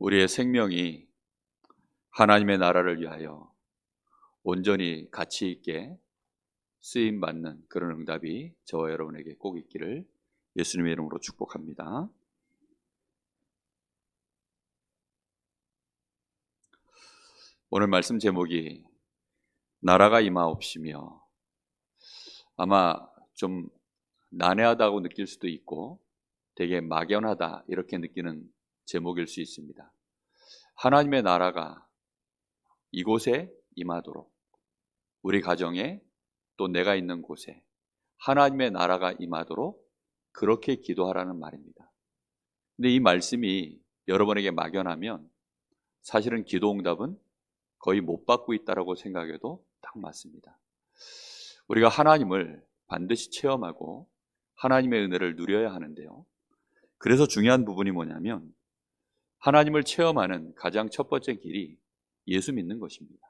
우리의 생명이 하나님의 나라를 위하여 온전히 가치 있게 쓰임받는 그런 응답이 저와 여러분에게 꼭 있기를 예수님의 이름으로 축복합니다. 오늘 말씀 제목이 나라가 임하옵시며, 아마 좀 난해하다고 느낄 수도 있고 되게 막연하다 이렇게 느끼는 제목일 수 있습니다. 하나님의 나라가 이곳에 임하도록, 우리 가정에 또 내가 있는 곳에 하나님의 나라가 임하도록 그렇게 기도하라는 말입니다. 근데 이 말씀이 여러분에게 막연하면 사실은 기도 응답은 거의 못 받고 있다고 생각해도 딱 맞습니다. 우리가 하나님을 반드시 체험하고 하나님의 은혜를 누려야 하는데요, 그래서 중요한 부분이 뭐냐면 하나님을 체험하는 가장 첫 번째 길이 예수 믿는 것입니다.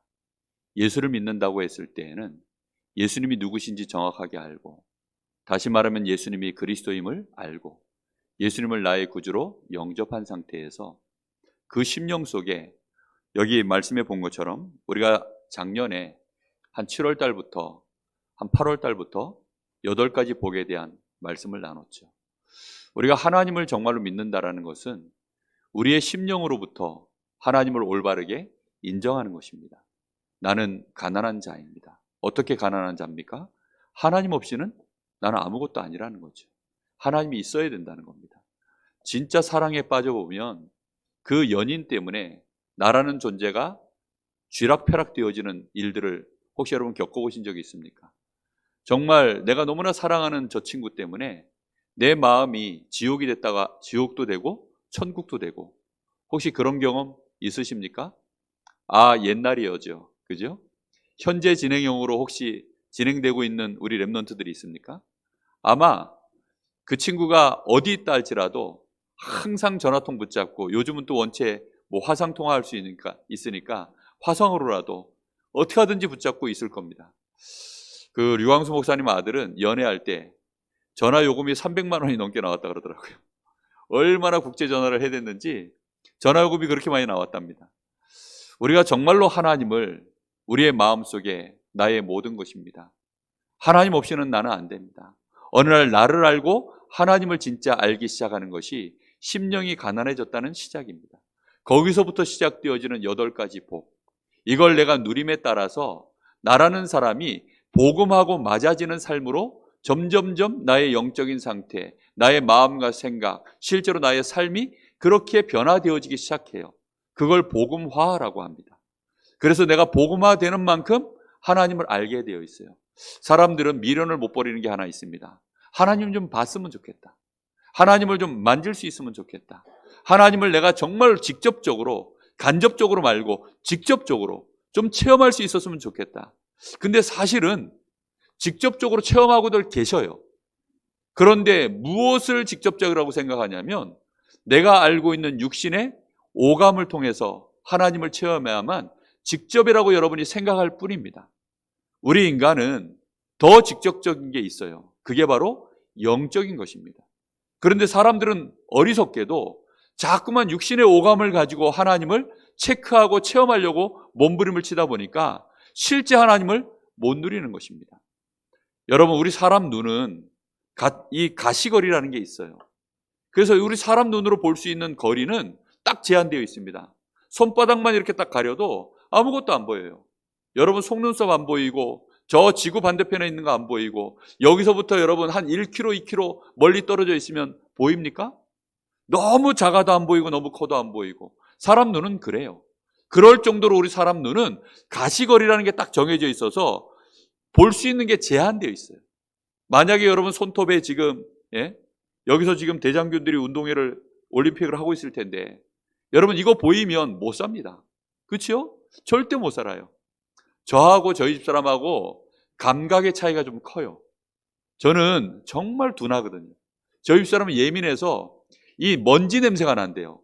예수를 믿는다고 했을 때에는 예수님이 누구신지 정확하게 알고, 다시 말하면 예수님이 그리스도임을 알고 예수님을 나의 구주로 영접한 상태에서 그 심령 속에, 여기 말씀에 본 것처럼 우리가 작년에 한 7월 달부터 한 8월 달부터 8가지 복에 대한 말씀을 나눴죠. 우리가 하나님을 정말로 믿는다라는 것은 우리의 심령으로부터 하나님을 올바르게 인정하는 것입니다. 나는 가난한 자입니다. 어떻게 가난한 자입니까? 하나님 없이는 나는 아무것도 아니라는 거죠. 하나님이 있어야 된다는 겁니다. 진짜 사랑에 빠져보면 그 연인 때문에 나라는 존재가 쥐락펴락 되어지는 일들을 혹시 여러분 겪어보신 적이 있습니까? 정말 내가 너무나 사랑하는 저 친구 때문에 내 마음이 지옥이 됐다가 지옥도 되고 천국도 되고, 혹시 그런 경험 있으십니까? 옛날이었죠. 그죠? 현재 진행형으로 혹시 진행되고 있는 우리 랩런트들이 있습니까? 아마 그 친구가 어디 있다 할지라도 항상 전화통 붙잡고, 요즘은 또 원체 화상 통화할 수 있으니까 화상으로라도 어떻게 하든지 붙잡고 있을 겁니다. 그 류광수 목사님 아들은 연애할 때 전화 요금이 300만 원이 넘게 나왔다 그러더라고요. 얼마나 국제 전화를 해댔는지 전화 요금이 그렇게 많이 나왔답니다. 우리가 정말로 하나님을 우리의 마음속에 나의 모든 것입니다. 하나님 없이는 나는 안 됩니다. 어느 날 나를 알고 하나님을 진짜 알기 시작하는 것이 심령이 가난해졌다는 시작입니다. 거기서부터 시작되어지는 8가지 복, 이걸 내가 누림에 따라서 나라는 사람이 복음하고 맞아지는 삶으로 점점점 나의 영적인 상태, 나의 마음과 생각, 실제로 나의 삶이 그렇게 변화되어지기 시작해요. 그걸 복음화라고 합니다. 그래서 내가 복음화되는 만큼 하나님을 알게 되어 있어요. 사람들은 미련을 못 버리는 게 하나 있습니다. 하나님 좀 봤으면 좋겠다. 하나님을 좀 만질 수 있으면 좋겠다. 하나님을 내가 정말 직접적으로, 간접적으로 말고 직접적으로 좀 체험할 수 있었으면 좋겠다. 근데 사실은 직접적으로 체험하고들 계셔요. 그런데 무엇을 직접적이라고 생각하냐면 내가 알고 있는 육신의 오감을 통해서 하나님을 체험해야만 직접이라고 여러분이 생각할 뿐입니다. 우리 인간은 더 직접적인 게 있어요. 그게 바로 영적인 것입니다. 그런데 사람들은 어리석게도 자꾸만 육신의 오감을 가지고 하나님을 체크하고 체험하려고 몸부림을 치다 보니까 실제 하나님을 못 누리는 것입니다. 여러분, 우리 사람 눈은 이 가시거리라는 게 있어요. 그래서 우리 사람 눈으로 볼 수 있는 거리는 딱 제한되어 있습니다. 손바닥만 이렇게 딱 가려도 아무것도 안 보여요. 여러분 속눈썹 안 보이고, 저 지구 반대편에 있는 거 안 보이고, 여기서부터 여러분 한 1km, 2km 멀리 떨어져 있으면 보입니까? 너무 작아도 안 보이고 너무 커도 안 보이고. 사람 눈은 그래요. 그럴 정도로 우리 사람 눈은 가시거리라는 게 딱 정해져 있어서 볼 수 있는 게 제한되어 있어요. 만약에 여러분 손톱에 지금 여기서 지금 대장균들이 운동회를, 올림픽을 하고 있을 텐데 여러분 이거 보이면 못 삽니다. 그렇죠? 절대 못 살아요. 저하고 저희 집사람하고 감각의 차이가 좀 커요. 저는 정말 둔하거든요. 저희 집사람은 예민해서 이 먼지 냄새가 난대요.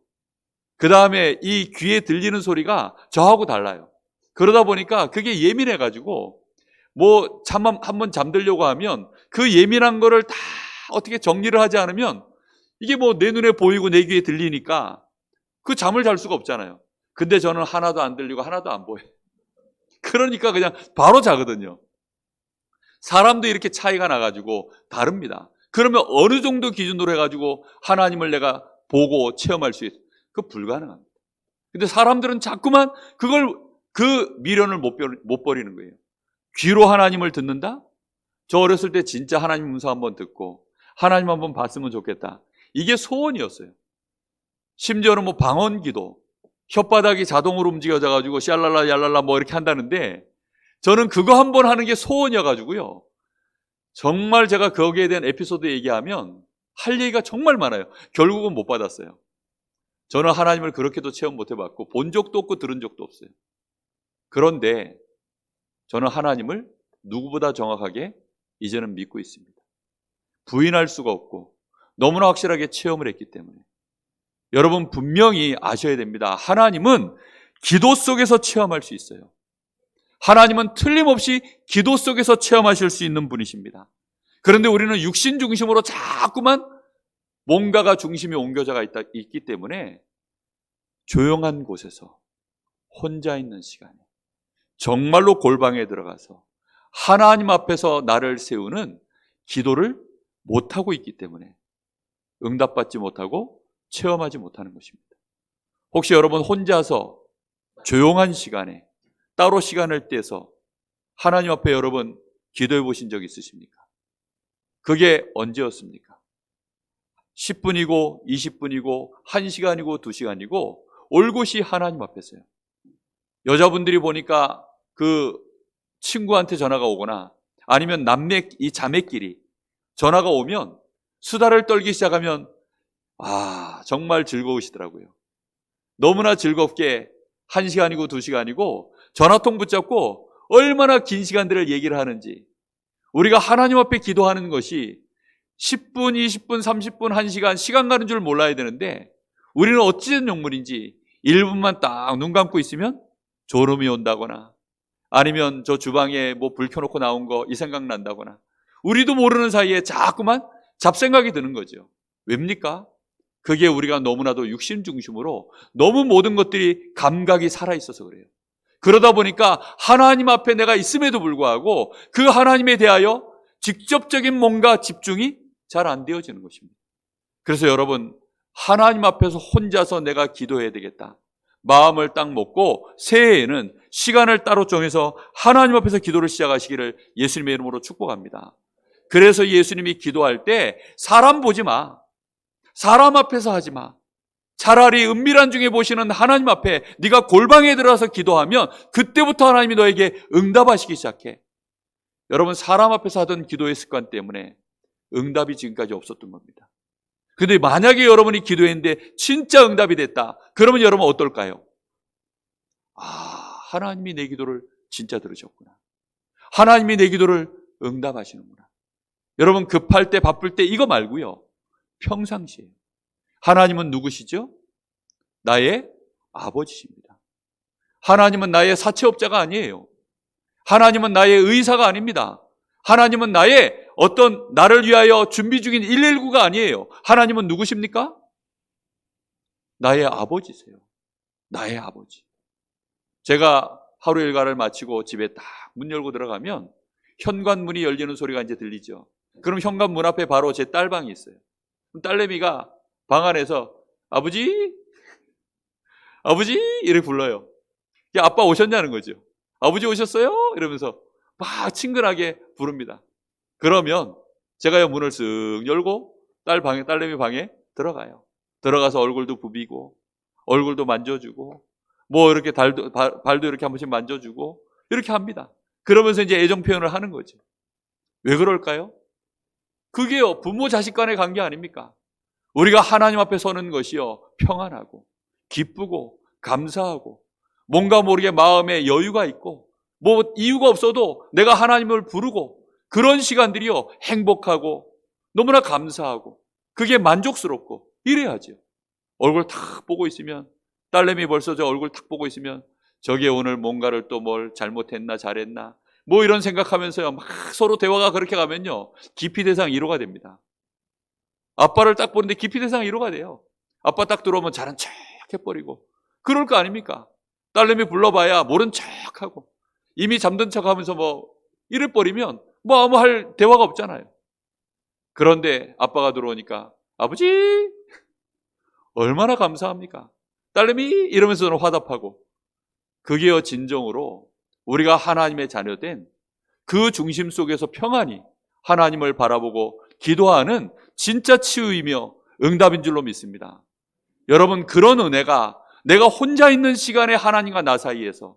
그 다음에 이 귀에 들리는 소리가 저하고 달라요. 그러다 보니까 그게 예민해가지고 한번 잠들려고 하면 그 예민한 거를 다 어떻게 정리를 하지 않으면 이게 내 눈에 보이고 내 귀에 들리니까 그 잠을 잘 수가 없잖아요. 근데 저는 하나도 안 들리고 하나도 안 보여요. 그러니까 그냥 바로 자거든요. 사람도 이렇게 차이가 나가지고 다릅니다. 그러면 어느 정도 기준으로 해가지고 하나님을 내가 보고 체험할 수 있어요? 그거 불가능합니다. 근데 사람들은 자꾸만 그 미련을 못 버리는 거예요. 귀로 하나님을 듣는다? 저 어렸을 때 진짜 하나님 음성 한번 듣고 하나님 한번 봤으면 좋겠다. 이게 소원이었어요. 심지어는 뭐 방언기도, 혓바닥이 자동으로 움직여져가지고 샬랄라 얄랄라 뭐 이렇게 한다는데 저는 그거 한번 하는 게 소원이어가지고요. 정말 제가 거기에 대한 에피소드 얘기하면 할 얘기가 정말 많아요. 결국은 못 받았어요. 저는 하나님을 그렇게도 체험 못 해봤고 본 적도 없고 들은 적도 없어요. 그런데 저는 하나님을 누구보다 정확하게 이제는 믿고 있습니다. 부인할 수가 없고 너무나 확실하게 체험을 했기 때문에. 여러분 분명히 아셔야 됩니다. 하나님은 기도 속에서 체험할 수 있어요. 하나님은 틀림없이 기도 속에서 체험하실 수 있는 분이십니다. 그런데 우리는 육신 중심으로 자꾸만 뭔가가 중심이 옮겨져 있기 때문에 조용한 곳에서 혼자 있는 시간에 정말로 골방에 들어가서 하나님 앞에서 나를 세우는 기도를 못하고 있기 때문에 응답받지 못하고 체험하지 못하는 것입니다. 혹시 여러분 혼자서 조용한 시간에 따로 시간을 떼서 하나님 앞에 여러분 기도해 보신 적 있으십니까? 그게 언제였습니까? 10분이고 20분이고 1시간이고 2시간이고 올 곳이 하나님 앞에서요. 여자분들이 보니까 그 친구한테 전화가 오거나 아니면 이 자매끼리 전화가 오면 수다를 떨기 시작하면 정말 즐거우시더라고요. 너무나 즐겁게 1시간이고 2시간이고 전화통 붙잡고 얼마나 긴 시간들을 얘기를 하는지. 우리가 하나님 앞에 기도하는 것이 10분, 20분, 30분, 1시간 시간 가는 줄 몰라야 되는데 우리는 어찌된 영물인지 1분만 딱 눈 감고 있으면 졸음이 온다거나 아니면 저 주방에 뭐 불 켜놓고 나온 거 이 생각 난다거나 우리도 모르는 사이에 자꾸만 잡생각이 드는 거죠. 왜입니까? 그게 우리가 너무나도 육신 중심으로 너무 모든 것들이 감각이 살아있어서 그래요. 그러다 보니까 하나님 앞에 내가 있음에도 불구하고 그 하나님에 대하여 직접적인 뭔가 집중이 잘 안 되어지는 것입니다. 그래서 여러분 하나님 앞에서 혼자서 내가 기도해야 되겠다. 마음을 딱 먹고 새해에는 시간을 따로 정해서 하나님 앞에서 기도를 시작하시기를 예수님의 이름으로 축복합니다. 그래서 예수님이 기도할 때 사람 보지 마. 사람 앞에서 하지 마. 차라리 은밀한 중에 보시는 하나님 앞에 네가 골방에 들어가서 기도하면 그때부터 하나님이 너에게 응답하시기 시작해. 여러분 사람 앞에서 하던 기도의 습관 때문에 응답이 지금까지 없었던 겁니다. 근데 만약에 여러분이 기도했는데 진짜 응답이 됐다. 그러면 여러분 어떨까요? 하나님이 내 기도를 진짜 들으셨구나. 하나님이 내 기도를 응답하시는구나. 여러분 급할 때 바쁠 때 이거 말고요. 평상시에 하나님은 누구시죠? 나의 아버지십니다. 하나님은 나의 사채업자가 아니에요. 하나님은 나의 의사가 아닙니다. 하나님은 나를 위하여 준비 중인 119가 아니에요. 하나님은 누구십니까? 나의 아버지세요. 나의 아버지. 제가 하루 일과를 마치고 집에 딱 문 열고 들어가면 현관문이 열리는 소리가 이제 들리죠. 그럼 현관문 앞에 바로 제 딸방이 있어요. 딸내미가 방 안에서 아버지? 아버지? 이렇게 불러요. 아빠 오셨냐는 거죠. 아버지 오셨어요? 이러면서 막 친근하게 부릅니다. 그러면 제가 문을 쓱 열고 딸내미 방에 들어가요. 들어가서 얼굴도 부비고 얼굴도 만져주고 뭐 이렇게 발도 이렇게 한 번씩 만져주고 이렇게 합니다. 그러면서 이제 애정 표현을 하는 거죠. 왜 그럴까요? 그게요 부모 자식 간의 관계 아닙니까? 우리가 하나님 앞에 서는 것이요 평안하고 기쁘고 감사하고 뭔가 모르게 마음에 여유가 있고 뭐 이유가 없어도 내가 하나님을 부르고 그런 시간들이요 행복하고 너무나 감사하고 그게 만족스럽고 이래야죠. 얼굴 탁 보고 있으면 딸내미 벌써 저 얼굴 탁 보고 있으면 저게 오늘 뭔가를 또 뭘 잘못했나 잘했나 뭐 이런 생각하면서요 막 서로 대화가 그렇게 가면요 기피 대상 1호가 됩니다. 아빠를 딱 보는데 기피 대상 1호가 돼요. 아빠 딱 들어오면 잘한 척 해버리고 그럴 거 아닙니까? 딸내미 불러봐야 모른 척하고 이미 잠든 척하면서 뭐 이래버리면 뭐 아무 할 대화가 없잖아요. 그런데 아빠가 들어오니까 아버지 얼마나 감사합니까? 딸내미 이러면서 화답하고 그게요 진정으로 우리가 하나님의 자녀된 그 중심 속에서 평안히 하나님을 바라보고 기도하는 진짜 치유이며 응답인 줄로 믿습니다. 여러분 그런 은혜가 내가 혼자 있는 시간에 하나님과 나 사이에서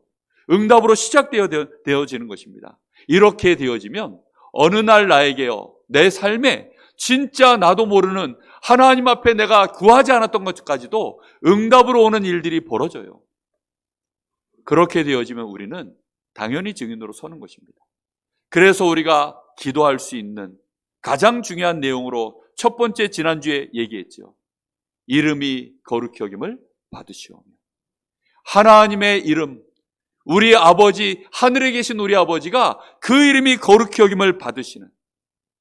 응답으로 시작되어지는 것입니다. 이렇게 되어지면 어느 날 나에게요 내 삶에 진짜 나도 모르는 하나님 앞에 내가 구하지 않았던 것까지도 응답으로 오는 일들이 벌어져요. 그렇게 되어지면 우리는 당연히 증인으로 서는 것입니다. 그래서 우리가 기도할 수 있는 가장 중요한 내용으로 첫 번째 지난주에 얘기했죠. 이름이 거룩히 여김을 받으시오며. 하나님의 이름, 우리 아버지, 하늘에 계신 우리 아버지가 그 이름이 거룩히 여김을 받으시는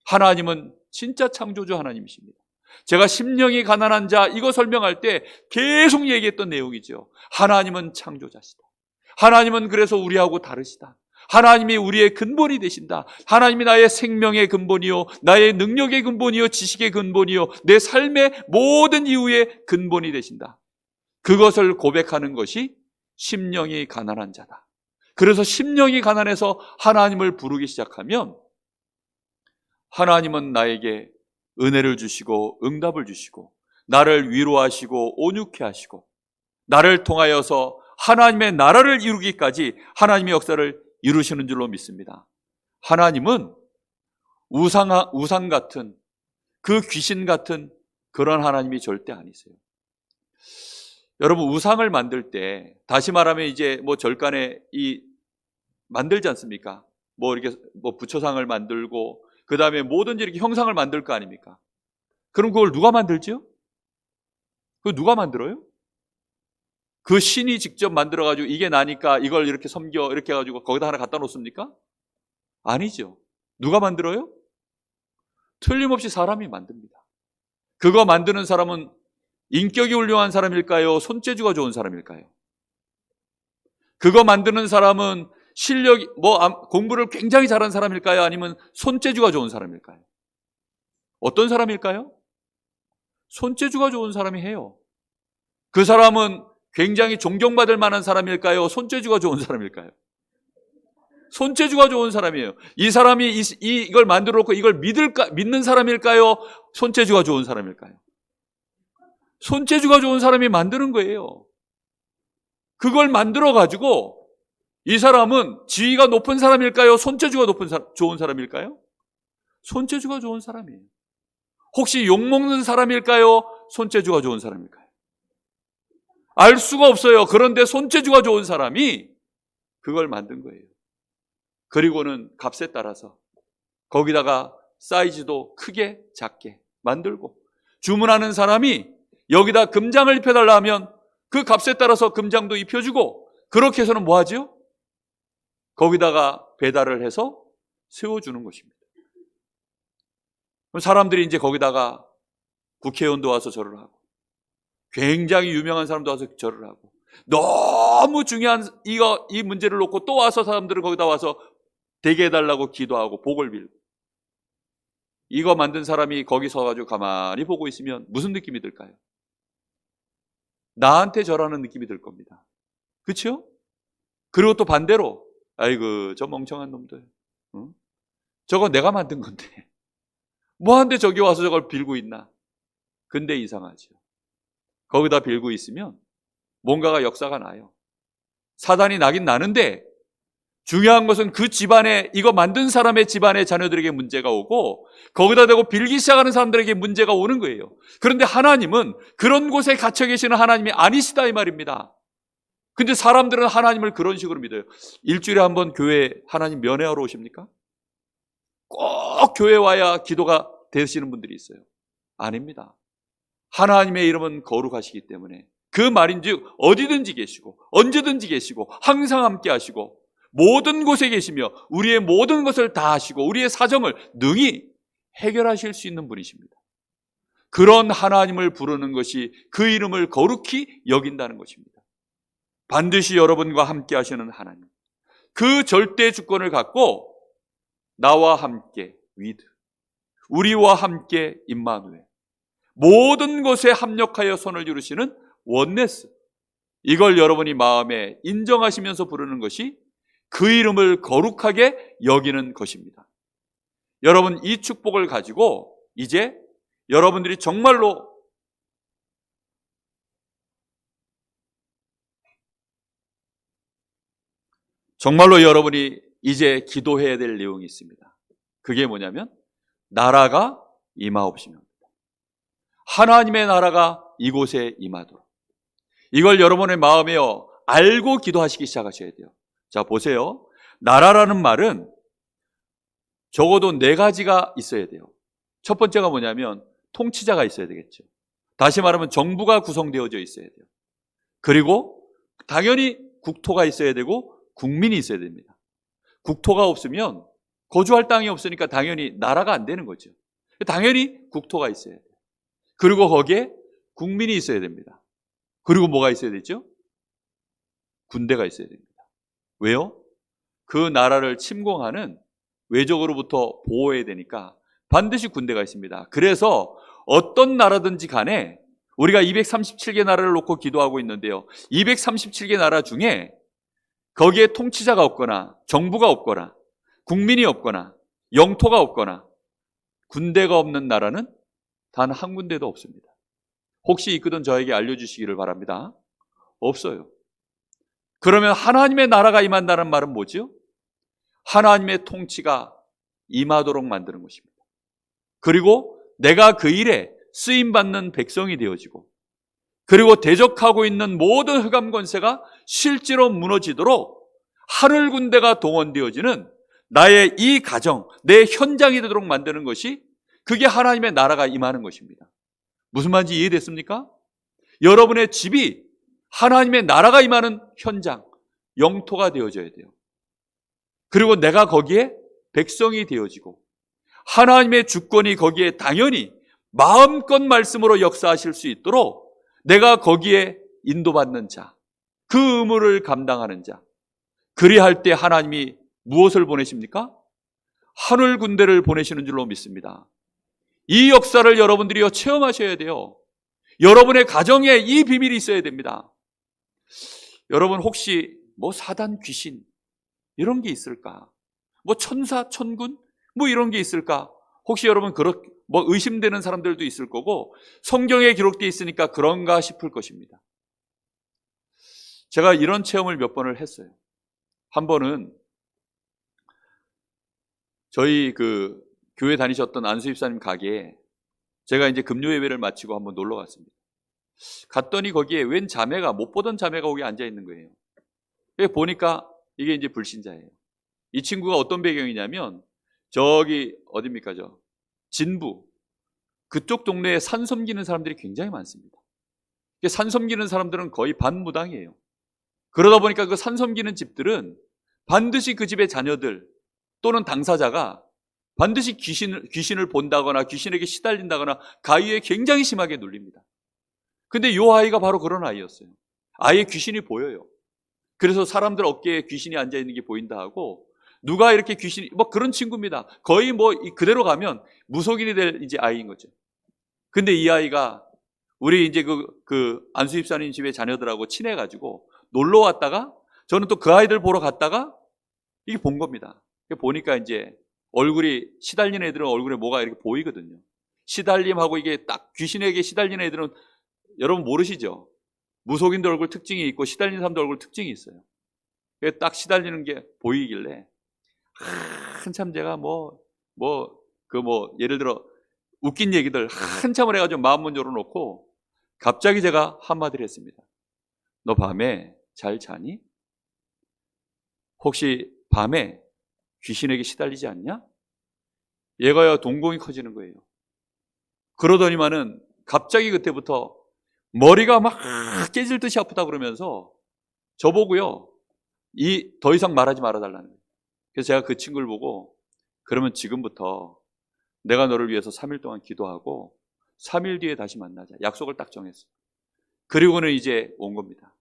하나님은 진짜 창조주 하나님이십니다. 제가 심령이 가난한 자 이거 설명할 때 계속 얘기했던 내용이죠. 하나님은 창조자시다. 하나님은 그래서 우리하고 다르시다. 하나님이 우리의 근본이 되신다. 하나님이 나의 생명의 근본이요, 나의 능력의 근본이요, 지식의 근본이요, 내 삶의 모든 이유의 근본이 되신다. 그것을 고백하는 것이 심령이 가난한 자다. 그래서 심령이 가난해서 하나님을 부르기 시작하면 하나님은 나에게 은혜를 주시고 응답을 주시고 나를 위로하시고 온유케 하시고 나를 통하여서 하나님의 나라를 이루기까지 하나님의 역사를 이루시는 줄로 믿습니다. 하나님은 우상 같은 그 귀신 같은 그런 하나님이 절대 아니세요. 여러분 우상을 만들 때 다시 말하면 이제 뭐 절간에 만들지 않습니까? 뭐 이렇게 뭐 부처상을 만들고 그 다음에 뭐든지 이렇게 형상을 만들 거 아닙니까? 그럼 그걸 누가 만들죠? 그거 누가 만들어요? 그 신이 직접 만들어가지고 이게 나니까 이걸 이렇게 섬겨 이렇게 해가지고 거기다 하나 갖다 놓습니까? 아니죠. 누가 만들어요? 틀림없이 사람이 만듭니다. 그거 만드는 사람은 인격이 훌륭한 사람일까요? 손재주가 좋은 사람일까요? 그거 만드는 사람은 실력이 공부를 굉장히 잘한 사람일까요? 아니면 손재주가 좋은 사람일까요? 어떤 사람일까요? 손재주가 좋은 사람이 해요. 그 사람은 굉장히 존경받을 만한 사람일까요? 손재주가 좋은 사람일까요? 손재주가 좋은 사람이에요. 이 사람이 이걸 만들어 놓고 이걸 믿는 사람일까요? 손재주가 좋은 사람일까요? 손재주가 좋은 사람이 만드는 거예요. 그걸 만들어 가지고 이 사람은 지위가 높은 사람일까요? 손재주가 좋은 사람일까요? 손재주가 좋은 사람이에요. 혹시 욕먹는 사람일까요? 손재주가 좋은 사람일까요? 알 수가 없어요. 그런데 손재주가 좋은 사람이 그걸 만든 거예요. 그리고는 값에 따라서 거기다가 사이즈도 크게 작게 만들고 주문하는 사람이 여기다 금장을 입혀달라 하면 그 값에 따라서 금장도 입혀주고 그렇게 해서는 뭐 하죠? 거기다가 배달을 해서 세워주는 것입니다. 그럼 사람들이 이제 거기다가 국회의원도 와서 절을 하고 굉장히 유명한 사람도 와서 절을 하고 너무 중요한 이 문제를 놓고 또 와서 사람들은 거기다 와서 되게 해달라고 기도하고 복을 빌고 이거 만든 사람이 거기 서가지고 가만히 보고 있으면 무슨 느낌이 들까요? 나한테 절하는 느낌이 들 겁니다. 그렇죠? 그리고 또 반대로 아이고 저 멍청한 놈들 저거 내가 만든 건데 뭐한데 저기 와서 저걸 빌고 있나? 근데 이상하죠. 거기다 빌고 있으면 뭔가가 역사가 나요. 사단이 나긴 나는데 중요한 것은 그 집안에 이거 만든 사람의 집안의 자녀들에게 문제가 오고 거기다 대고 빌기 시작하는 사람들에게 문제가 오는 거예요. 그런데 하나님은 그런 곳에 갇혀 계시는 하나님이 아니시다 이 말입니다. 근데 사람들은 하나님을 그런 식으로 믿어요. 일주일에 한 번 교회에 하나님 면회하러 오십니까? 꼭 교회 와야 기도가 되시는 분들이 있어요. 아닙니다. 하나님의 이름은 거룩하시기 때문에 그 말인즉 어디든지 계시고 언제든지 계시고 항상 함께 하시고 모든 곳에 계시며 우리의 모든 것을 다 하시고 우리의 사정을 능히 해결하실 수 있는 분이십니다. 그런 하나님을 부르는 것이 그 이름을 거룩히 여긴다는 것입니다. 반드시 여러분과 함께 하시는 하나님, 그 절대 주권을 갖고 나와 함께 위드, 우리와 함께 임마누엘, 모든 것에 합력하여 손을 이루시는 원네스, 이걸 여러분이 마음에 인정하시면서 부르는 것이 그 이름을 거룩하게 여기는 것입니다. 여러분, 이 축복을 가지고 이제 여러분들이 정말로 여러분이 이제 기도해야 될 내용이 있습니다. 그게 뭐냐면 나라가 임하옵시며, 하나님의 나라가 이곳에 임하도록, 이걸 여러분의 마음에 알고 기도하시기 시작하셔야 돼요. 자, 보세요. 나라라는 말은 적어도 4가지가 있어야 돼요. 첫 번째가 뭐냐면 통치자가 있어야 되겠죠. 다시 말하면 정부가 구성되어져 있어야 돼요. 그리고 당연히 국토가 있어야 되고 국민이 있어야 됩니다. 국토가 없으면 거주할 땅이 없으니까 당연히 나라가 안 되는 거죠. 당연히 국토가 있어야 돼요. 그리고 거기에 국민이 있어야 됩니다. 그리고 뭐가 있어야 되죠? 군대가 있어야 됩니다. 왜요? 그 나라를 침공하는 외적으로부터 보호해야 되니까 반드시 군대가 있습니다. 그래서 어떤 나라든지 간에 우리가 237개 나라를 놓고 기도하고 있는데요, 237개 나라 중에 거기에 통치자가 없거나 정부가 없거나 국민이 없거나 영토가 없거나 군대가 없는 나라는 단 한 군데도 없습니다. 혹시 있거든 저에게 알려주시기를 바랍니다. 없어요. 그러면 하나님의 나라가 임한다는 말은 뭐죠? 하나님의 통치가 임하도록 만드는 것입니다. 그리고 내가 그 일에 쓰임받는 백성이 되어지고, 그리고 대적하고 있는 모든 흑암 권세가 실제로 무너지도록 하늘 군대가 동원되어지는 나의 이 가정, 내 현장이 되도록 만드는 것이, 그게 하나님의 나라가 임하는 것입니다. 무슨 말인지 이해됐습니까? 여러분의 집이 하나님의 나라가 임하는 현장, 영토가 되어져야 돼요. 그리고 내가 거기에 백성이 되어지고 하나님의 주권이 거기에 당연히 마음껏 말씀으로 역사하실 수 있도록 내가 거기에 인도받는 자, 그 의무를 감당하는 자, 그리할 때 하나님이 무엇을 보내십니까? 하늘 군대를 보내시는 줄로 믿습니다. 이 역사를 여러분들이 체험하셔야 돼요. 여러분의 가정에 이 비밀이 있어야 됩니다. 여러분, 혹시 뭐 사단, 귀신 이런 게 있을까? 뭐 천사, 천군 뭐 이런 게 있을까? 혹시 여러분 뭐 의심되는 사람들도 있을 거고, 성경에 기록되어 있으니까 그런가 싶을 것입니다. 제가 이런 체험을 몇 번을 했어요. 한 번은 저희 그 교회 다니셨던 안수 집사님 가게에 제가 이제 금요 예배를 마치고 한번 놀러 갔습니다. 갔더니 거기에 웬 자매가, 못 보던 자매가 거기 앉아 있는 거예요. 보니까 이게 이제 불신자예요. 이 친구가 어떤 배경이냐면 저기 어딥니까, 진부, 그쪽 동네에 산 섬기는 사람들이 굉장히 많습니다. 산 섬기는 사람들은 거의 반무당이에요. 그러다 보니까 그 산 섬기는 집들은 반드시 그 집의 자녀들 또는 당사자가 반드시 귀신을 본다거나 귀신에게 시달린다거나 가위에 굉장히 심하게 눌립니다. 근데 이 아이가 바로 그런 아이였어요. 아예 귀신이 보여요. 그래서 사람들 어깨에 귀신이 앉아있는 게 보인다 하고, 누가 이렇게 귀신이, 뭐 그런 친구입니다. 거의 뭐 그대로 가면 무속인이 될 이제 아이인 거죠. 근데 이 아이가 우리 이제 그 안수 집사님 집에 자녀들하고 친해가지고 놀러 왔다가, 저는 또 그 아이들 보러 갔다가 이게 본 겁니다. 보니까 이제 얼굴이, 시달리는 애들은 얼굴에 뭐가 이렇게 보이거든요. 시달림하고 이게 딱 귀신에게 시달리는 애들은 여러분 모르시죠? 무속인들 얼굴 특징이 있고 시달리는 사람들 얼굴 특징이 있어요. 딱 시달리는 게 보이길래 한참 제가 예를 들어 웃긴 얘기들 한참을 해가지고 마음 문 열어놓고 갑자기 제가 한마디를 했습니다. 너 밤에 잘 자니? 혹시 밤에 귀신에게 시달리지 않냐? 얘가요 동공이 커지는 거예요. 그러더니만은 갑자기 그때부터 머리가 막 깨질 듯이 아프다 그러면서 저보고요, 더 이상 말하지 말아달라는 거예요. 그래서 제가 그 친구를 보고, 그러면 지금부터 내가 너를 위해서 3일 동안 기도하고 3일 뒤에 다시 만나자. 약속을 딱 정했어요. 그리고는 이제 온 겁니다.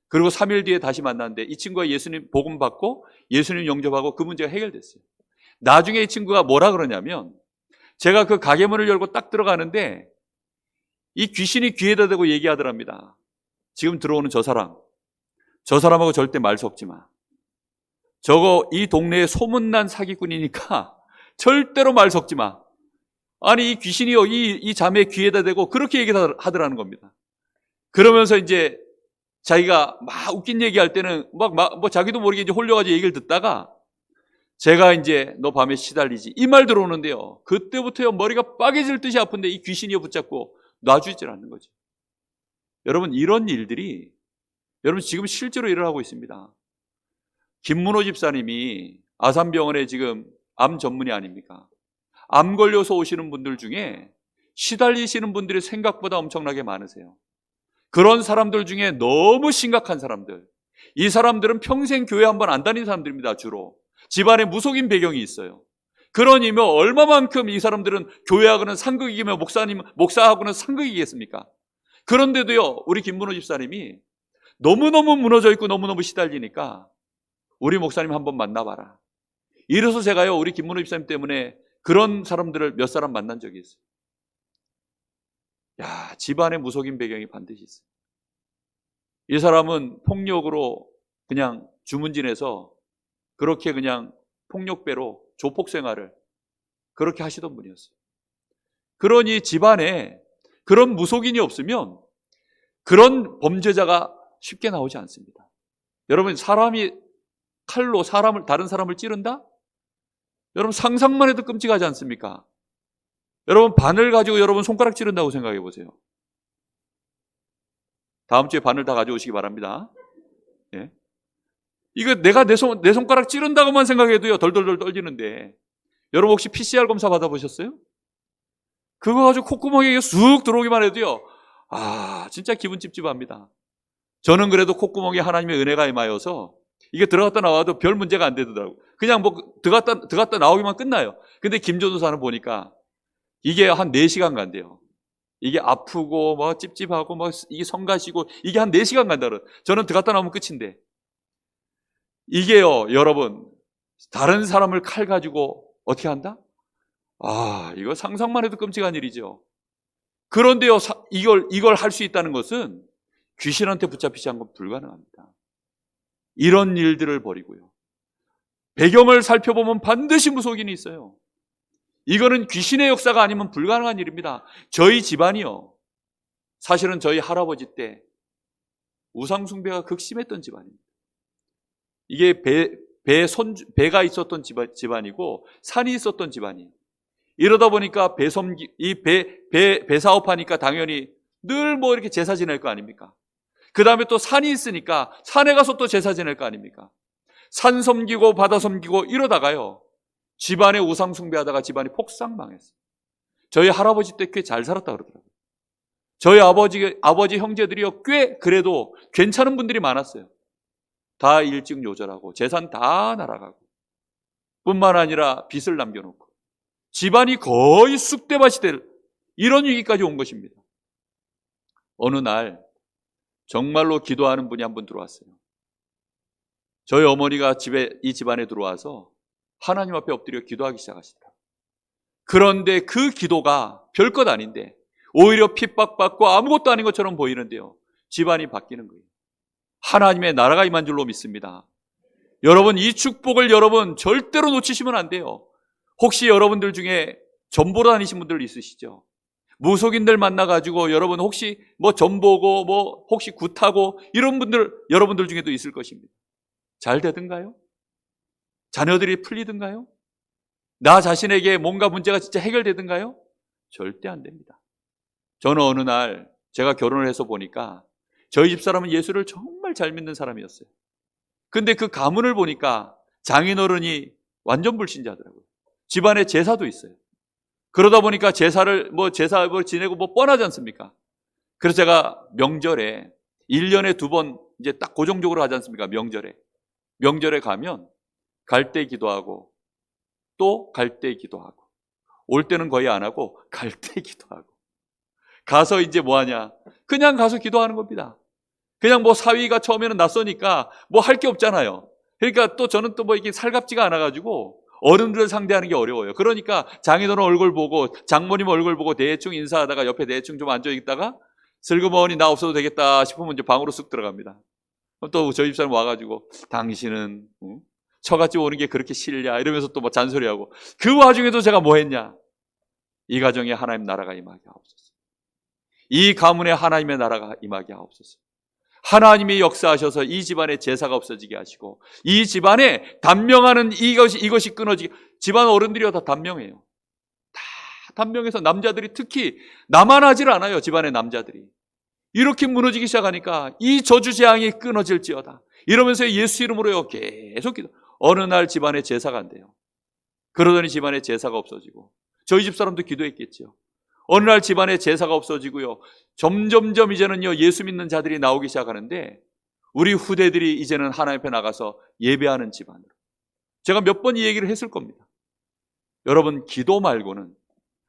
그리고 3일 뒤에 다시 만났는데 이 친구가 예수님 복음 받고 예수님 영접하고 그 문제가 해결됐어요. 나중에 이 친구가 뭐라 그러냐면, 제가 그 가게문을 열고 딱 들어가는데 이 귀신이 귀에다 대고 얘기하더랍니다. 지금 들어오는 저 사람하고 절대 말 섞지 마. 저거 이 동네에 소문난 사기꾼이니까 절대로 말 섞지 마. 아니 이 귀신이요 이 자매 귀에다 대고 그렇게 얘기하더라는 겁니다. 그러면서 이제 자기가 막 웃긴 얘기할 때는 뭐 자기도 모르게 이제 홀려가지고 얘기를 듣다가, 제가 이제 너 밤에 시달리지 이 말 들어오는데요, 그때부터요 머리가 빠개질 듯이 아픈데 이 귀신이요 붙잡고 놔주질 않는 거죠. 여러분, 이런 일들이 여러분 지금 실제로 일어나고 있습니다. 김문호 집사님이 아산병원에 지금 암 전문의 아닙니까? 암 걸려서 오시는 분들 중에 시달리시는 분들이 생각보다 엄청나게 많으세요. 그런 사람들 중에 너무 심각한 사람들, 이 사람들은 평생 교회 한번 안 다닌 사람들입니다. 주로 집안에 무속인 배경이 있어요. 그러니면 얼마만큼 이 사람들은 교회하고는 상극이며 목사하고는 상극이겠습니까? 그런데도요 우리 김문호 집사님이 너무너무 무너져 있고 너무너무 시달리니까 우리 목사님 한번 만나봐라. 이래서 제가요 우리 김문호 집사님 때문에 그런 사람들을 몇 사람 만난 적이 있어요. 야, 집안에 무속인 배경이 반드시 있어요. 이 사람은 폭력으로 그냥 주문진에서 그렇게 그냥 폭력배로 조폭 생활을 그렇게 하시던 분이었어요. 그러니 집안에 그런 무속인이 없으면 그런 범죄자가 쉽게 나오지 않습니다. 여러분, 사람이 칼로 다른 사람을 찌른다? 여러분 상상만 해도 끔찍하지 않습니까? 여러분, 바늘 가지고 여러분 손가락 찌른다고 생각해 보세요. 다음 주에 바늘 다 가져오시기 바랍니다. 예. 이거 내가 내 손가락 찌른다고만 생각해도요 덜덜덜 떨리는데, 여러분 혹시 PCR 검사 받아보셨어요? 그거 가지고 콧구멍에 쑥 들어오기만 해도요 진짜 기분 찝찝합니다. 저는 그래도 콧구멍에 하나님의 은혜가 임하여서 이게 들어갔다 나와도 별 문제가 안 되더라고요. 그냥 뭐 들어갔다 나오기만 끝나요. 근데 김전도사는 보니까 이게 한 4시간 간대요. 이게 아프고 뭐 찝찝하고 뭐 이게 성가시고 이게 한 4시간 간다 그래요. 저는 들어갔다 나오면 끝인데, 이게요 여러분, 다른 사람을 칼 가지고 어떻게 한다? 이거 상상만 해도 끔찍한 일이죠. 그런데요 이걸 할 수 있다는 것은 귀신한테 붙잡히지 않고 불가능합니다. 이런 일들을 벌이고요, 배경을 살펴보면 반드시 무속인이 있어요. 이거는 귀신의 역사가 아니면 불가능한 일입니다. 저희 집안이요, 사실은 저희 할아버지 때 우상숭배가 극심했던 집안입니다. 이게 배가 있었던 집안이고 산이 있었던 집안이에요. 이러다 보니까 배 사업하니까 당연히 늘 뭐 이렇게 제사 지낼 거 아닙니까? 그 다음에 또 산이 있으니까 산에 가서 또 제사 지낼 거 아닙니까? 산 섬기고 바다 섬기고 이러다가요 집안에 우상 숭배하다가 집안이 폭삭 망했어요. 저희 할아버지 때 꽤 잘 살았다 그러더라고요. 저희 아버지 형제들이요 꽤 그래도 괜찮은 분들이 많았어요. 다 일찍 요절하고 재산 다 날아가고 뿐만 아니라 빚을 남겨놓고 집안이 거의 쑥대밭이 될 이런 위기까지 온 것입니다. 어느 날 정말로 기도하는 분이 한 분 들어왔어요. 저희 어머니가 이 집안에 들어와서 하나님 앞에 엎드려 기도하기 시작하시더라고요. 그런데 그 기도가 별것 아닌데 오히려 핍박받고 아무것도 아닌 것처럼 보이는데요 집안이 바뀌는 거예요. 하나님의 나라가 임한 줄로 믿습니다. 여러분, 이 축복을 여러분 절대로 놓치시면 안 돼요. 혹시 여러분들 중에 전보러 다니신 분들 있으시죠? 무속인들 만나가지고 여러분 혹시 뭐 전보고 뭐 혹시 굿하고 이런 분들 여러분들 중에도 있을 것입니다. 잘 되든가요? 자녀들이 풀리든가요? 나 자신에게 뭔가 문제가 진짜 해결되든가요? 절대 안 됩니다. 저는 어느 날 제가 결혼을 해서 보니까 저희 집사람은 예수를 정말 잘 믿는 사람이었어요. 근데 그 가문을 보니까 장인어른이 완전 불신자더라고요. 집안에 제사도 있어요. 그러다 보니까 제사를 지내고 뭐 뻔하지 않습니까? 그래서 제가 명절에 1년에 2번 이제 딱 고정적으로 하지 않습니까? 명절에 가면 갈 때 기도하고 또 갈 때 기도하고 올 때는 거의 안 하고 갈 때 기도하고 가서 이제 뭐 하냐? 그냥 가서 기도하는 겁니다. 그냥 뭐 사위가 처음에는 낯서니까 뭐 할 게 없잖아요. 그러니까 또 저는 또 뭐 이게 살갑지가 않아가지고 어른들을 상대하는 게 어려워요. 그러니까 장인어른 얼굴 보고 장모님 얼굴 보고 대충 인사하다가 옆에 대충 좀 앉아있다가 슬그머니 나 없어도 되겠다 싶으면 이제 방으로 쑥 들어갑니다. 또 저희 집사람 와가지고 당신은 처갓집 오는 게 그렇게 싫냐 이러면서 또 뭐 잔소리하고 그 와중에도 제가 뭐 했냐? 이 가정에 하나님 나라가 임하게 하옵소서. 이 가문에 하나님의 나라가 임하게 하옵소서. 하나님이 역사하셔서 이 집안에 제사가 없어지게 하시고 이 집안에 단명하는 이것이 끊어지게. 집안 어른들이 다 단명해요. 다 단명해서 남자들이 특히 나만 하질 않아요. 집안의 남자들이 이렇게 무너지기 시작하니까 이 저주재앙이 끊어질지어다 이러면서 예수 이름으로요 계속 기도. 어느 날 집안에 제사가 안 돼요. 그러더니 집안에 제사가 없어지고 저희 집 사람도 기도했겠죠. 어느 날 집안에 제사가 없어지고요. 점점점 이제는요 예수 믿는 자들이 나오기 시작하는데 우리 후대들이 이제는 하나님 앞에 나가서 예배하는 집안으로. 제가 몇 번 이 얘기를 했을 겁니다. 여러분 기도 말고는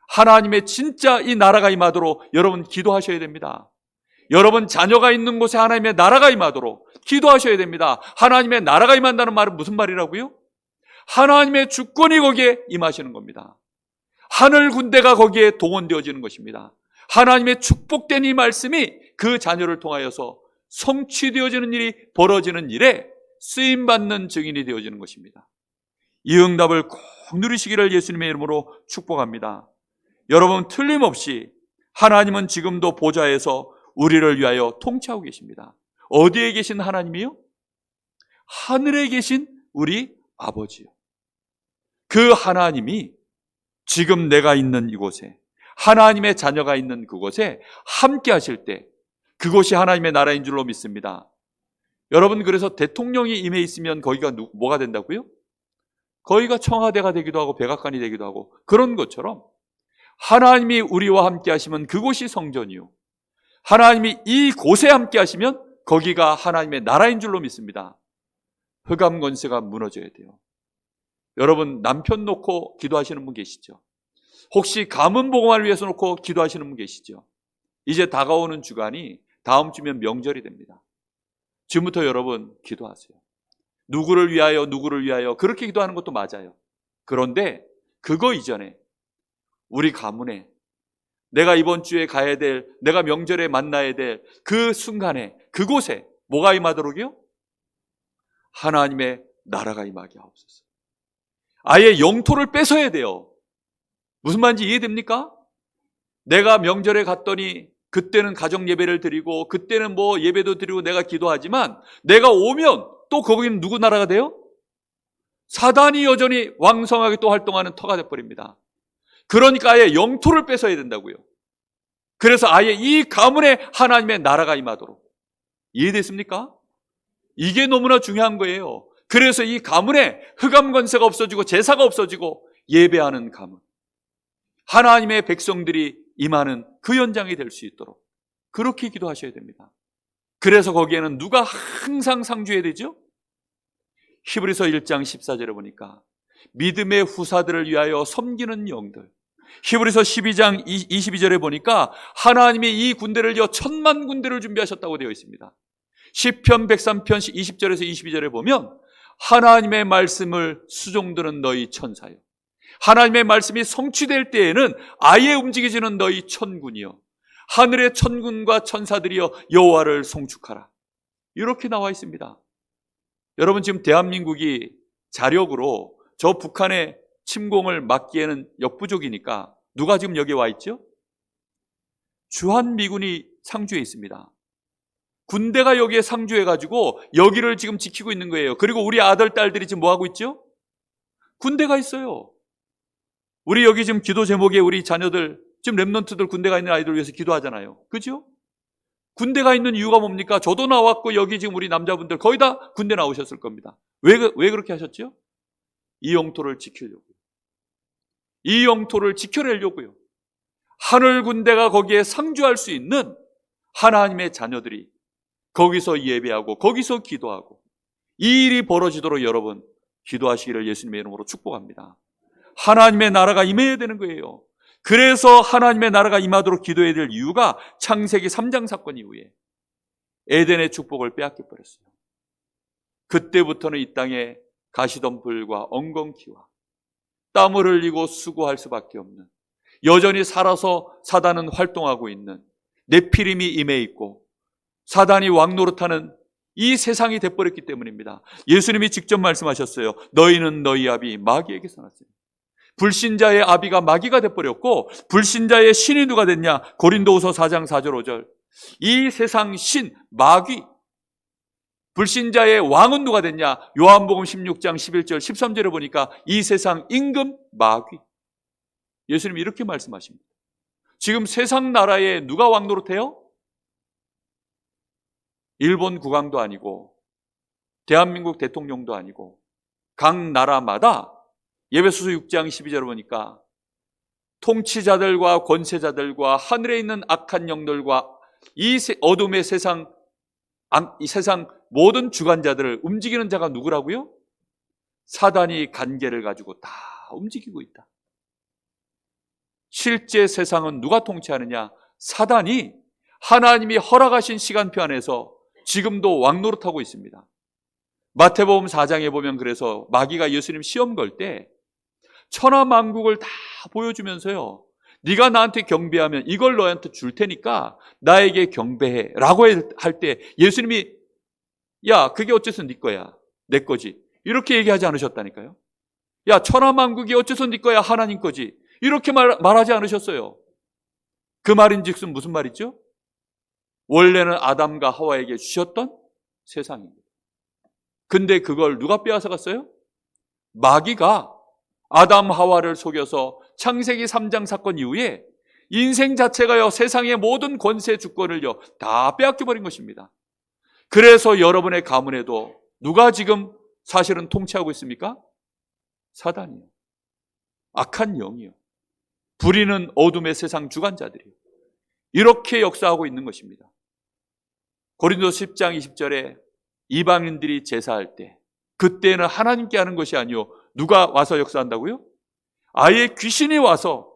하나님의 진짜 이 나라가 임하도록 여러분 기도하셔야 됩니다. 여러분 자녀가 있는 곳에 하나님의 나라가 임하도록 기도하셔야 됩니다. 하나님의 나라가 임한다는 말은 무슨 말이라고요? 하나님의 주권이 거기에 임하시는 겁니다. 하늘 군대가 거기에 동원되어지는 것입니다. 하나님의 축복된 이 말씀이 그 자녀를 통하여서 성취되어지는 일이 벌어지는 일에 쓰임받는 증인이 되어지는 것입니다. 이 응답을 꼭 누리시기를 예수님의 이름으로 축복합니다. 여러분 틀림없이 하나님은 지금도 보좌에서 우리를 위하여 통치하고 계십니다. 어디에 계신 하나님이요? 하늘에 계신 우리 아버지요. 그 하나님이 지금 내가 있는 이곳에 하나님의 자녀가 있는 그곳에 함께 하실 때 그곳이 하나님의 나라인 줄로 믿습니다. 여러분 그래서 대통령이 임해 있으면 거기가 뭐가 된다고요? 거기가 청와대가 되기도 하고 백악관이 되기도 하고 그런 것처럼 하나님이 우리와 함께 하시면 그곳이 성전이요. 하나님이 이곳에 함께 하시면 거기가 하나님의 나라인 줄로 믿습니다. 흑암 권세가 무너져야 돼요. 여러분 남편 놓고 기도하시는 분 계시죠? 혹시 가문 복음화를 위해서 놓고 기도하시는 분 계시죠? 이제 다가오는 주간이 다음 주면 명절이 됩니다. 지금부터 여러분 기도하세요. 누구를 위하여 그렇게 기도하는 것도 맞아요. 그런데 그거 이전에 우리 가문에 내가 이번 주에 가야 될, 내가 명절에 만나야 될 그 순간에 그곳에 뭐가 임하도록요? 하나님의 나라가 임하게 하옵소서. 아예 영토를 뺏어야 돼요. 무슨 말인지 이해됩니까? 내가 명절에 갔더니 그때는 가정 예배를 드리고 그때는 뭐 예배도 드리고 내가 기도하지만 내가 오면 또 거기는 누구 나라가 돼요? 사단이 여전히 왕성하게 또 활동하는 터가 돼버립니다. 그러니까 아예 영토를 뺏어야 된다고요. 그래서 아예 이 가문에 하나님의 나라가 임하도록. 이해됐습니까? 이게 너무나 중요한 거예요. 그래서 이 가문에 흑암 권세가 없어지고 제사가 없어지고 예배하는 가문, 하나님의 백성들이 임하는 그 현장이 될 수 있도록 그렇게 기도하셔야 됩니다. 그래서 거기에는 누가 항상 상주해야 되죠? 히브리서 1장 14절에 보니까 믿음의 후사들을 위하여 섬기는 영들. 히브리서 12장 22절에 보니까 하나님이 이 군대를 10,000만 군대를 준비하셨다고 되어 있습니다. 시편 103편 20절에서 22절에 보면 하나님의 말씀을 수종드는 너희 천사요, 하나님의 말씀이 성취될 때에는 아예 움직여지는 너희 천군이요, 하늘의 천군과 천사들이여 여호와를 송축하라. 이렇게 나와 있습니다. 여러분 지금 대한민국이 자력으로 저 북한의 침공을 막기에는 역부족이니까 누가 지금 여기 와 있죠? 주한미군이 상주해 있습니다. 군대가 여기에 상주해가지고 여기를 지금 지키고 있는 거예요. 그리고 우리 아들, 딸들이 지금 뭐 하고 있죠? 군대가 있어요. 우리 여기 지금 기도 제목에 우리 자녀들, 지금 랩런트들 군대가 있는 아이들 위해서 기도하잖아요. 그죠? 군대가 있는 이유가 뭡니까? 저도 나왔고 여기 지금 우리 남자분들 거의 다 군대 나오셨을 겁니다. 왜 그렇게 하셨죠? 이 영토를 지키려고요. 이 영토를 지켜내려고요. 하늘 군대가 거기에 상주할 수 있는 하나님의 자녀들이 거기서 예배하고 거기서 기도하고 이 일이 벌어지도록 여러분 기도하시기를 예수님의 이름으로 축복합니다. 하나님의 나라가 임해야 되는 거예요. 그래서 하나님의 나라가 임하도록 기도해야 될 이유가 창세기 3장 사건 이후에 에덴의 축복을 빼앗겨 버렸어요. 그때부터는 이 땅에 가시덤불과 엉겅퀴와 땀을 흘리고 수고할 수밖에 없는, 여전히 살아서 사단은 활동하고 있는, 네피림이 임해 있고 사단이 왕노릇하는 이 세상이 돼버렸기 때문입니다. 예수님이 직접 말씀하셨어요. 너희는 너희 아비 마귀에게서 났어요. 불신자의 아비가 마귀가 돼버렸고 불신자의 신이 누가 됐냐? 고린도후서 4장 4절 5절. 이 세상 신 마귀, 불신자의 왕은 누가 됐냐? 요한복음 16장 11절 13절에 보니까 이 세상 임금 마귀. 예수님이 이렇게 말씀하십니다. 지금 세상 나라에 누가 왕노릇해요? 일본 국왕도 아니고 대한민국 대통령도 아니고 각 나라마다 에베소서 6장 12절을 보니까 통치자들과 권세자들과 하늘에 있는 악한 영들과 이 어둠의 세상, 이 세상 모든 주관자들을 움직이는 자가 누구라고요? 사단이 관계를 가지고 다 움직이고 있다. 실제 세상은 누가 통치하느냐? 사단이 하나님이 허락하신 시간표 안에서 지금도 왕노릇하고 있습니다. 마태복음 4장에 보면 그래서 마귀가 예수님 시험 걸 때 천하만국을 다 보여주면서요, 네가 나한테 경배하면 이걸 너한테 줄 테니까 나에게 경배해 라고 할 때 예수님이 야 그게 어째서 네 거야, 내 거지, 이렇게 얘기하지 않으셨다니까요. 야 천하만국이 어째서 네 거야, 하나님 거지, 이렇게 말하지 않으셨어요. 그 말인즉슨 무슨 말이죠? 원래는 아담과 하와에게 주셨던 세상입니다. 근데 그걸 누가 빼앗아 갔어요? 마귀가 아담 하와를 속여서 창세기 3장 사건 이후에 인생 자체가요, 세상의 모든 권세 주권을요 다 빼앗겨 버린 것입니다. 그래서 여러분의 가문에도 누가 지금 사실은 통치하고 있습니까? 사단이요, 악한 영이요, 부리는 어둠의 세상 주관자들이요, 이렇게 역사하고 있는 것입니다. 고린도서 10장 20절에 이방인들이 제사할 때 그때는 하나님께 하는 것이 아니요 누가 와서 역사한다고요? 아예 귀신이 와서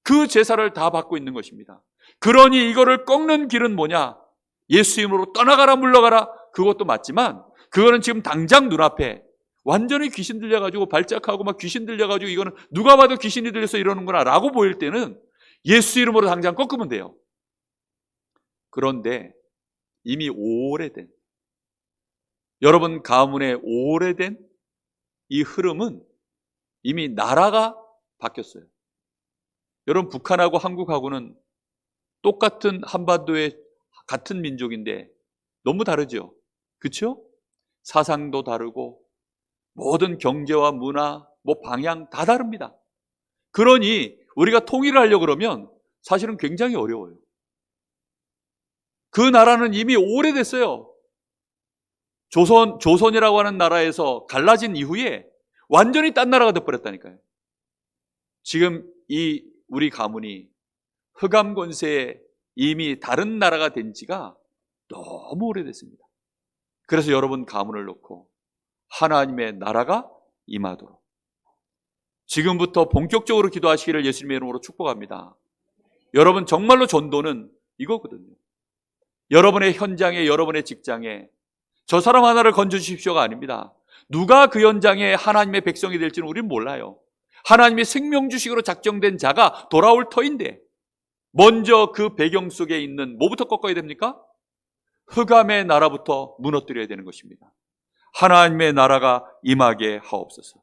그 제사를 다 받고 있는 것입니다. 그러니 이거를 꺾는 길은 뭐냐? 예수 이름으로 떠나가라 물러가라, 그것도 맞지만 그거는 지금 당장 눈앞에 완전히 귀신 들려가지고 발작하고 막 귀신 들려가지고 이거는 누가 봐도 귀신이 들려서 이러는구나 라고 보일 때는 예수 이름으로 당장 꺾으면 돼요. 그런데 이미 오래된, 여러분 가문에 오래된 이 흐름은 이미 나라가 바뀌었어요. 여러분 북한하고 한국하고는 똑같은 한반도의 같은 민족인데 너무 다르죠. 그렇죠? 사상도 다르고 모든 경제와 문화, 방향 다 다릅니다. 그러니 우리가 통일을 하려고 그러면 사실은 굉장히 어려워요. 그 나라는 이미 오래됐어요. 조선이라고 하는 나라에서 갈라진 이후에 완전히 딴 나라가 돼버렸다니까요. 지금 우리 가문이 흑암 권세에 이미 다른 나라가 된 지가 너무 오래됐습니다. 그래서 여러분 가문을 놓고 하나님의 나라가 임하도록 지금부터 본격적으로 기도하시기를 예수님의 이름으로 축복합니다. 여러분 정말로 전도는 이거거든요. 여러분의 현장에, 여러분의 직장에 저 사람 하나를 건져주십시오가 아닙니다. 누가 그 현장에 하나님의 백성이 될지는 우리는 몰라요. 하나님의 생명주식으로 작정된 자가 돌아올 터인데 먼저 그 배경 속에 있는 뭐부터 꺾어야 됩니까? 흑암의 나라부터 무너뜨려야 되는 것입니다. 하나님의 나라가 임하게 하옵소서.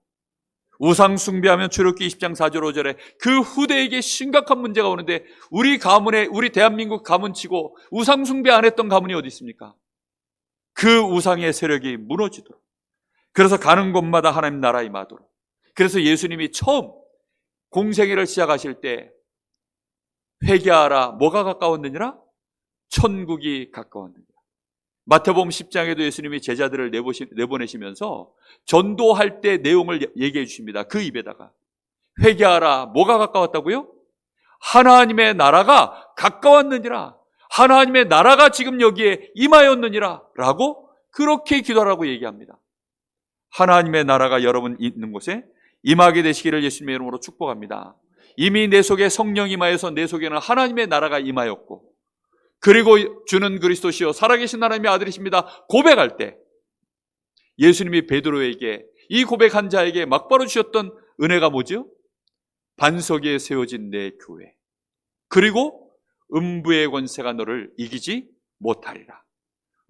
우상 숭배하면 출애굽기 20장 4절 5절에 그 후대에게 심각한 문제가 오는데 우리 가문에, 우리 대한민국 가문치고 우상 숭배 안 했던 가문이 어디 있습니까? 그 우상의 세력이 무너지도록, 그래서 가는 곳마다 하나님 나라 임하도록. 그래서 예수님이 처음 공생애를 시작하실 때 회개하라, 뭐가 가까웠느니라? 천국이 가까웠느니라. 마태복음 10장에도 예수님이 제자들을 내보내시면서 전도할 때 내용을 얘기해 주십니다. 그 입에다가 회개하라, 뭐가 가까웠다고요? 하나님의 나라가 가까웠느니라, 하나님의 나라가 지금 여기에 임하였느니라 라고 그렇게 기도하라고 얘기합니다. 하나님의 나라가 여러분 있는 곳에 임하게 되시기를 예수님의 이름으로 축복합니다. 이미 내 속에 성령이 임하여서 내 속에는 하나님의 나라가 임하였고, 그리고 주는 그리스도시요 살아계신 하나님의 아들이십니다 고백할 때 예수님이 베드로에게, 이 고백한 자에게 막바로 주셨던 은혜가 뭐죠? 반석 위에 세워진 내 교회, 그리고 음부의 권세가 너를 이기지 못하리라.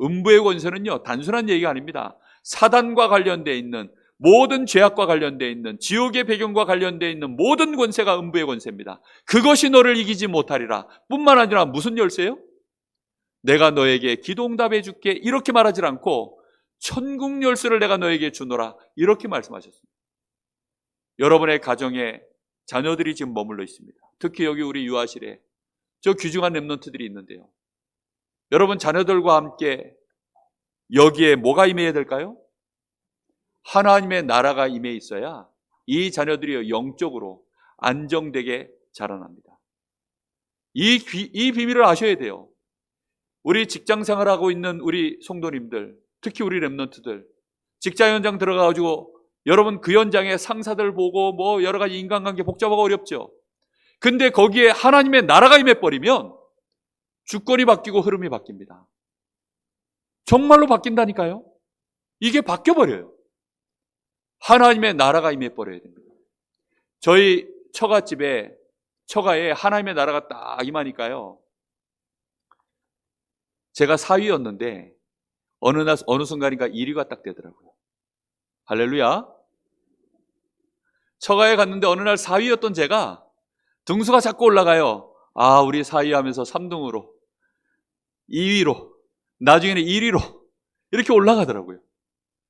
음부의 권세는요, 단순한 얘기가 아닙니다. 사단과 관련되어 있는 모든 죄악과 관련되어 있는, 지옥의 배경과 관련되어 있는 모든 권세가 음부의 권세입니다. 그것이 너를 이기지 못하리라. 뿐만 아니라 무슨 열쇠요? 내가 너에게 기도응답해 줄게, 이렇게 말하지 않고 천국 열쇠를 내가 너에게 주노라, 이렇게 말씀하셨습니다. 여러분의 가정에 자녀들이 지금 머물러 있습니다. 특히 여기 우리 유아실에 저 귀중한 렘넌트들이 있는데요, 여러분 자녀들과 함께 여기에 뭐가 임해야 될까요? 하나님의 나라가 임해 있어야 이 자녀들이 영적으로 안정되게 자라납니다. 이 비밀을 아셔야 돼요. 우리 직장 생활하고 있는 우리 성도님들, 특히 우리 렘넌트들, 직장 현장 들어가가지고 여러분 그 현장에 상사들 보고 뭐 여러 가지 인간관계 복잡하고 어렵죠. 근데 거기에 하나님의 나라가 임해버리면 주권이 바뀌고 흐름이 바뀝니다. 정말로 바뀐다니까요. 이게 바뀌어버려요. 하나님의 나라가 임해버려야 됩니다. 저희 처가에 하나님의 나라가 딱 임하니까요, 제가 사위였는데 어느 순간인가 1위가 딱 되더라고요. 할렐루야. 처가에 갔는데 어느 날 사위였던 제가 등수가 자꾸 올라가요. 아, 우리 사위 하면서 3등으로, 2위로, 나중에는 1위로 이렇게 올라가더라고요.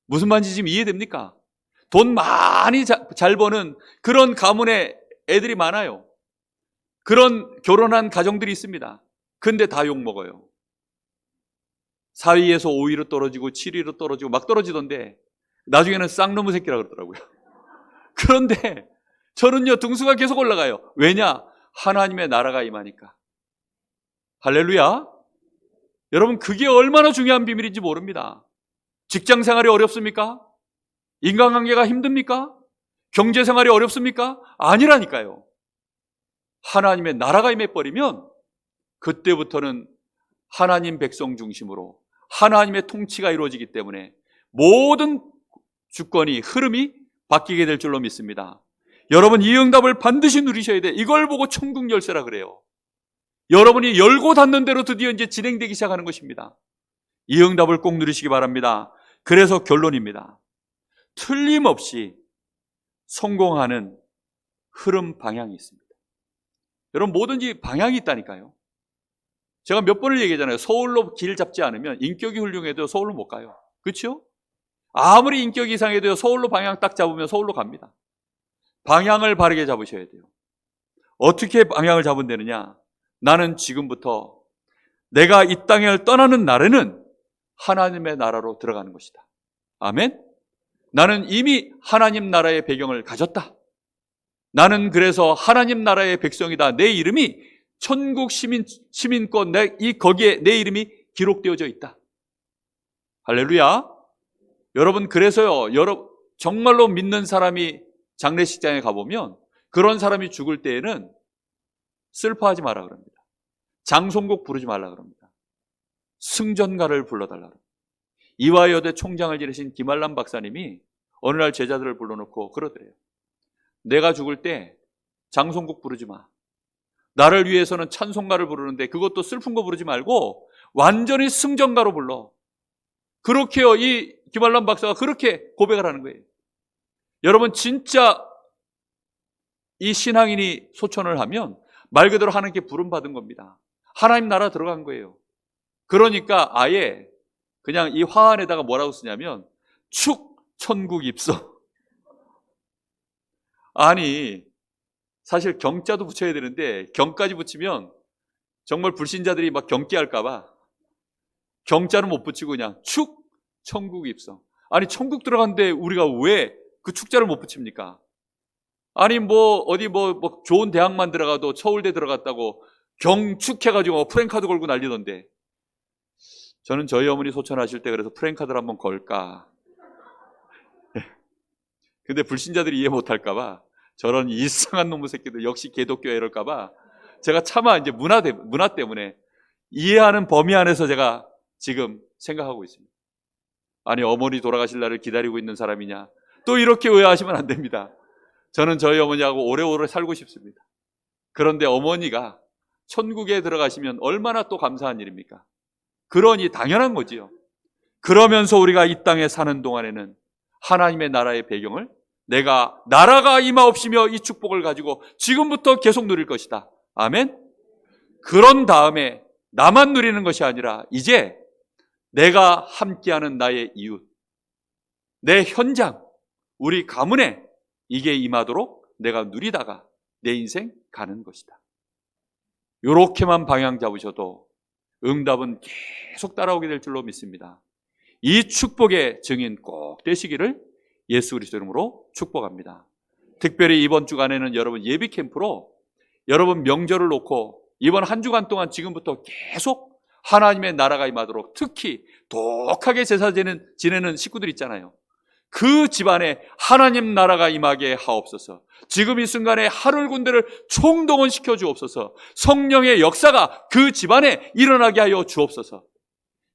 무슨 말인지 지금 이해됩니까? 돈 많이 잘 버는 그런 가문의 애들이 많아요. 그런 결혼한 가정들이 있습니다. 근데 다 욕먹어요. 4위에서 5위로 떨어지고 7위로 떨어지고 막 떨어지던데 나중에는 쌍놈의 새끼라 그러더라고요. 그런데 저는요, 등수가 계속 올라가요. 왜냐? 하나님의 나라가 임하니까. 할렐루야. 여러분, 그게 얼마나 중요한 비밀인지 모릅니다. 직장 생활이 어렵습니까? 인간관계가 힘듭니까? 경제 생활이 어렵습니까? 아니라니까요. 하나님의 나라가 임해버리면 그때부터는 하나님 백성 중심으로 하나님의 통치가 이루어지기 때문에 모든 주권이, 흐름이 바뀌게 될 줄로 믿습니다. 여러분, 이 응답을 반드시 누리셔야 돼. 이걸 보고 천국 열쇠라 그래요. 여러분이 열고 닫는 대로 드디어 이제 진행되기 시작하는 것입니다. 이 응답을 꼭 누리시기 바랍니다. 그래서 결론입니다. 틀림없이 성공하는 흐름 방향이 있습니다. 여러분, 뭐든지 방향이 있다니까요. 제가 몇 번을 얘기하잖아요. 서울로 길 잡지 않으면 인격이 훌륭해도 서울로 못 가요. 그렇죠? 아무리 인격이 이상해도 서울로 방향 딱 잡으면 서울로 갑니다. 방향을 바르게 잡으셔야 돼요. 어떻게 방향을 잡은다느냐? 나는 지금부터 내가 이 땅을 떠나는 날에는 하나님의 나라로 들어가는 것이다. 아멘? 나는 이미 하나님 나라의 배경을 가졌다. 나는 그래서 하나님 나라의 백성이다. 내 이름이 천국 시민권, 거기에 내 이름이 기록되어져 있다. 할렐루야. 여러분, 그래서요, 정말로 믿는 사람이 장례식장에 가보면 그런 사람이 죽을 때에는 슬퍼하지 마라 그럽니다. 장송곡 부르지 말라 그럽니다. 승전가를 불러달라 그럽니다. 이화여대 총장을 지내신 김한람 박사님이 어느 날 제자들을 불러놓고 그러더래요. 내가 죽을 때 장송곡 부르지 마. 나를 위해서는 찬송가를 부르는데 그것도 슬픈 거 부르지 말고 완전히 승전가로 불러. 그렇게요, 이 김한람 박사가 그렇게 고백을 하는 거예요. 여러분, 진짜 이 신앙인이 소천을 하면 말 그대로 하나님께 부름받은 겁니다. 하나님 나라 들어간 거예요. 그러니까 아예 그냥 이 화환에다가 뭐라고 쓰냐면 축 천국 입소. 아니, 사실 경자도 붙여야 되는데 경까지 붙이면 정말 불신자들이 막 경기할까 봐 경자는 못 붙이고 그냥 축 천국 입소. 아니, 천국 들어갔는데 우리가 왜 그 축자를 못 붙입니까? 아니, 어디 좋은 대학만 들어가도 서울대 들어갔다고 경축해가지고 프랭카드 걸고 난리던데. 저는 저희 어머니 소천하실 때 그래서 프랭카드를 한번 걸까. 근데 불신자들이 이해 못할까 봐 저런 이상한 놈의 새끼들 역시 기독교야 이럴까봐 제가 차마 이제 문화 때문에 이해하는 범위 안에서 제가 지금 생각하고 있습니다. 아니 어머니 돌아가실 날을 기다리고 있는 사람이냐, 또 이렇게 오해하시면 안 됩니다. 저는 저희 어머니하고 오래오래 살고 싶습니다. 그런데 어머니가 천국에 들어가시면 얼마나 또 감사한 일입니까? 그러니 당연한 거지요. 그러면서 우리가 이 땅에 사는 동안에는 하나님의 나라의 배경을 내가 나라가 임하옵시며 이 축복을 가지고 지금부터 계속 누릴 것이다. 아멘. 그런 다음에 나만 누리는 것이 아니라 이제 내가 함께하는 나의 이웃, 내 현장, 우리 가문에 이게 임하도록 내가 누리다가 내 인생 가는 것이다. 이렇게만 방향 잡으셔도 응답은 계속 따라오게 될 줄로 믿습니다. 이 축복의 증인 꼭 되시기를 예수 그리스도 이름으로 축복합니다. 특별히 이번 주간에는 여러분 예비 캠프로 여러분 명절을 놓고 이번 한 주간 동안 지금부터 계속 하나님의 나라가 임하도록, 특히 독하게 제사 지내는 식구들 있잖아요. 그 집안에 하나님 나라가 임하게 하옵소서. 지금 이 순간에 하늘 군대를 총동원시켜 주옵소서. 성령의 역사가 그 집안에 일어나게 하여 주옵소서.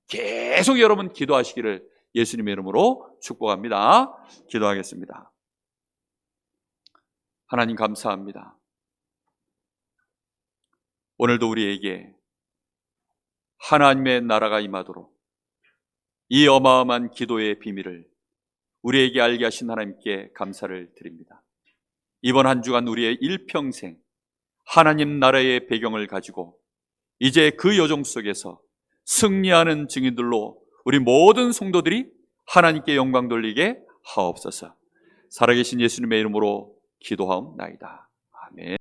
계속 여러분 기도하시기를 예수님의 이름으로 축복합니다. 기도하겠습니다. 하나님 감사합니다. 오늘도 우리에게 하나님의 나라가 임하도록 이 어마어마한 기도의 비밀을 우리에게 알게 하신 하나님께 감사를 드립니다. 이번 한 주간 우리의 일평생 하나님 나라의 배경을 가지고 이제 그 여정 속에서 승리하는 증인들로 우리 모든 성도들이 하나님께 영광 돌리게 하옵소서. 살아계신 예수님의 이름으로 기도하옵나이다. 아멘.